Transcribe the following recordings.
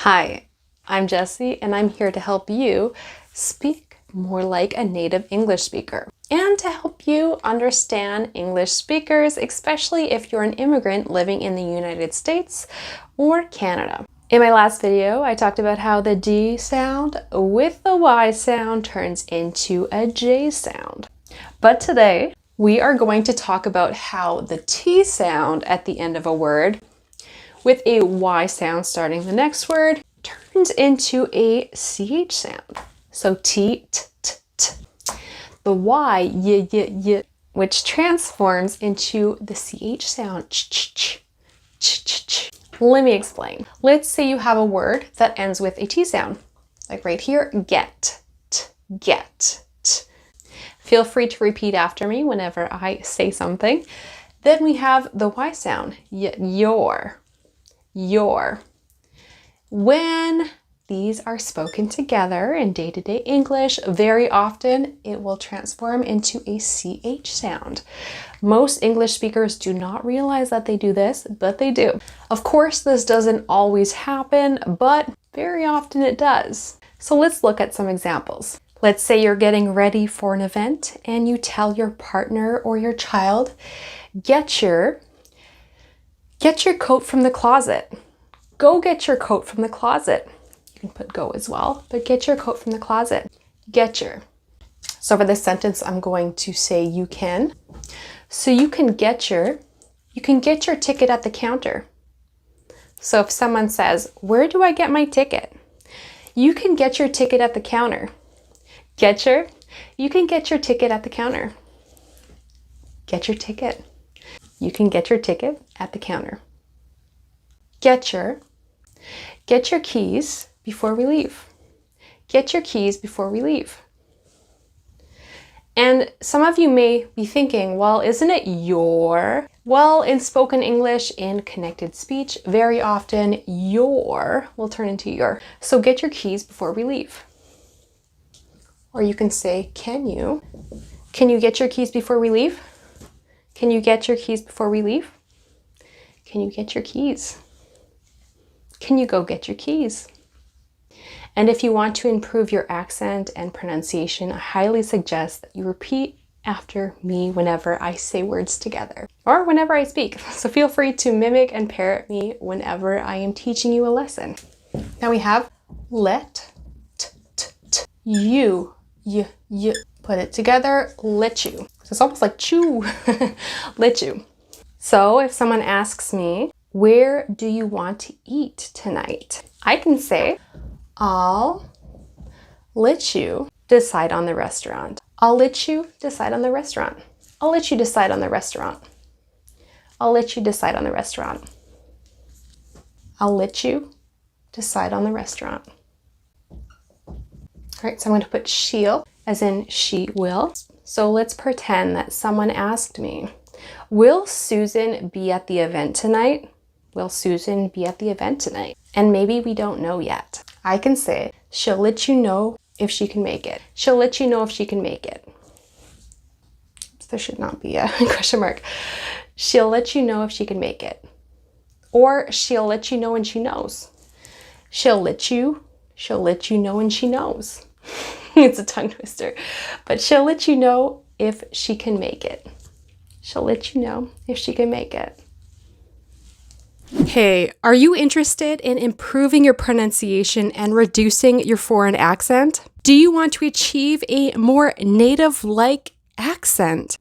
Hi, I'm Jessie and I'm here to help you speak more like a native English speaker and to help you understand English speakers, especially if you're an immigrant living in the United States or Canada. In my last video, I talked about how the D sound with the Y sound turns into a J sound. But today, we are going to talk about how the T sound at the end of a word with a Y sound starting the next word turns into a CH sound. So T, T, T, T. The Y, Y, Y, Y, which transforms into the CH sound, Ch, Ch, Ch, Ch, Ch, Ch. Let me explain. Let's say you have a word that ends with a T sound, like right here, get, t, get, t. Feel free to repeat after me whenever I say something. Then we have the Y sound, your. When these are spoken together in day-to-day English, very often it will transform into a CH sound. Most English speakers do not realize that they do this, but they do. Of course, this doesn't always happen, but very often it does. So let's look at some examples. Let's say you're getting ready for an event and you tell your partner or your child, get your coat from the closet. Go get your coat from the closet. You can put go as well, but get your coat from the closet. Get your. So for this sentence, I'm going to say you can. So you can get your ticket at the counter. So if someone says, where do I get my ticket? You can get your ticket at the counter. You can get your ticket at the counter. Get your ticket. You can get your ticket at the counter. Get your keys before we leave. Get your keys before we leave. And some of you may be thinking, well, isn't it your? Well, in spoken English, in connected speech, very often your will turn into your. So get your keys before we leave. Or you can say, can you get your keys before we leave? Can you get your keys before we leave? Can you get your keys? Can you go get your keys? And if you want to improve your accent and pronunciation, I highly suggest that you repeat after me whenever I say words together or whenever I speak. So feel free to mimic and parrot me whenever I am teaching you a lesson. Now we have let, t, t, t, you, y, y. Put it together, let you. It's almost like chew, let you. So if someone asks me, where do you want to eat tonight? I can say, I'll let you decide on the restaurant. I'll let you decide on the restaurant. I'll let you decide on the restaurant. I'll let you decide on the restaurant. I'll let you decide on the restaurant. All right, so I'm going to put she'll, as in she will. So let's pretend that someone asked me, will Susan be at the event tonight? Will Susan be at the event tonight? And maybe we don't know yet. I can say, she'll let you know if she can make it. She'll let you know if she can make it. So there should not be a question mark. She'll let you know if she can make it. Or she'll let you know when she knows. She'll let you know when she knows. It's a tongue twister. But she'll let you know if she can make it. She'll let you know if she can make it. Hey, are you interested in improving your pronunciation and reducing your foreign accent? Do you want to achieve a more native-like accent?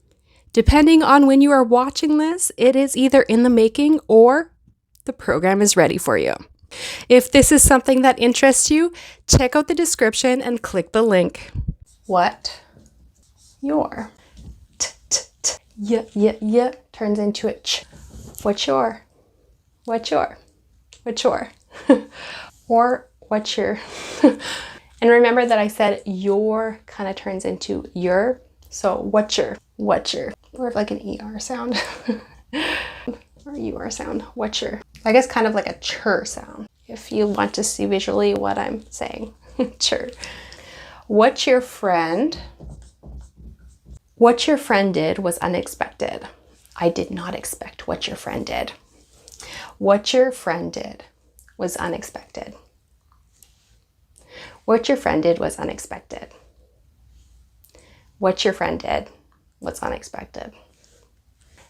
Depending on when you are watching this, it is either in the making or the program is ready for you. If this is something that interests you, check out the description and click the link. What? Your. T, t, t. Y, y, y turns into a ch. What's your? What's your? What's your? Or what's your? And remember that I said your kind of turns into your. So what's your? What's your? Or like an ER sound. Or UR sound. What's your? I guess kind of like a chur sound. If you want to see visually what I'm saying. Chur. What your friend did was unexpected. I did not expect what your friend did. What your friend did was unexpected. What your friend did was unexpected. What your friend did was unexpected.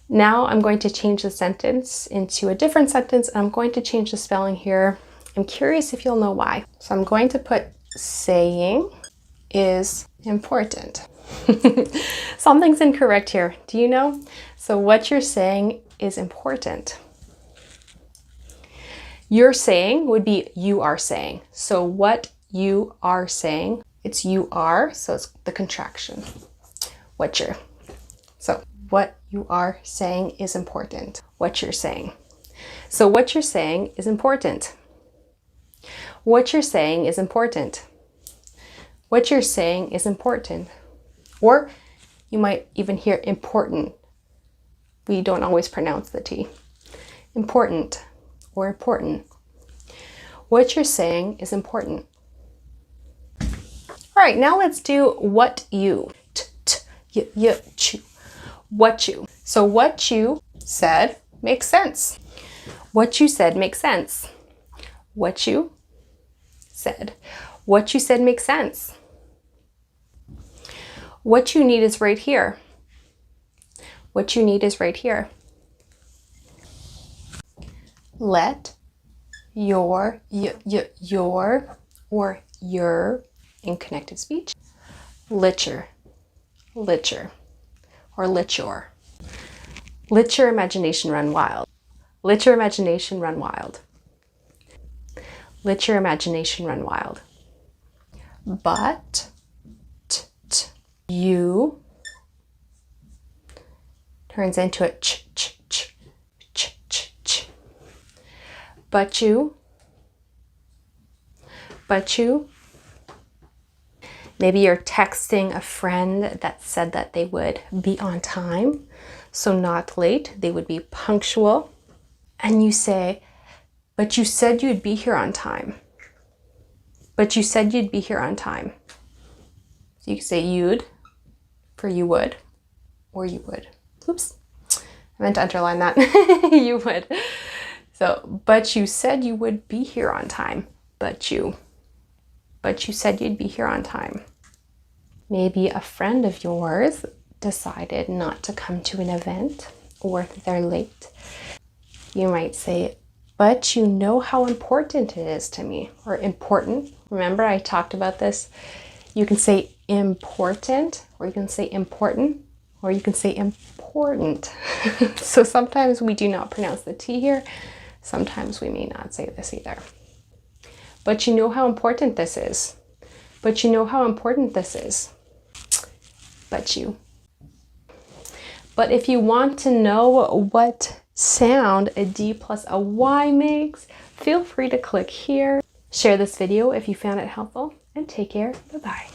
Now I'm going to change the sentence into a different sentence. I'm going to change the spelling here. I'm curious if you'll know why. So I'm going to put saying is important. Something's incorrect here. Do you know? So what you're saying is important. You're saying would be you are saying. So what you are saying, it's you are, so it's the contraction. What you're. So what you are saying is important. What you're saying. So what you're saying is important. What you're saying is important. What you're saying is important. Or you might even hear important. We don't always pronounce the T. Important or important. What you're saying is important. All right, now let's do what you. Chew. What you. So what you said makes sense. What you said makes sense. What you said. What you said makes sense. What you need is right here. What you need is right here. Let your or your in connected speech. Literature. Or let your imagination run wild. Let your imagination run wild. Let your imagination run wild. But you turns into a ch. But you. Maybe you're texting a friend that said that they would be on time, so not late, they would be punctual. And you say, but you said you'd be here on time. But you said you'd be here on time. So you can say you'd for you would, or you would. Oops, I meant to underline that. You would. So, but you said you would be here on time. But you said you'd be here on time. Maybe a friend of yours decided not to come to an event or they're late. You might say, but you know how important it is to me, or important. Remember I talked about this. You can say important, or you can say important, or you can say important. So sometimes we do not pronounce the T here. Sometimes we may not say this either. But you know how important this is. But you know how important this is. But you. But if you want to know what sound a D plus a Y makes, feel free to click here. Share this video if you found it helpful, and take care. Bye-bye.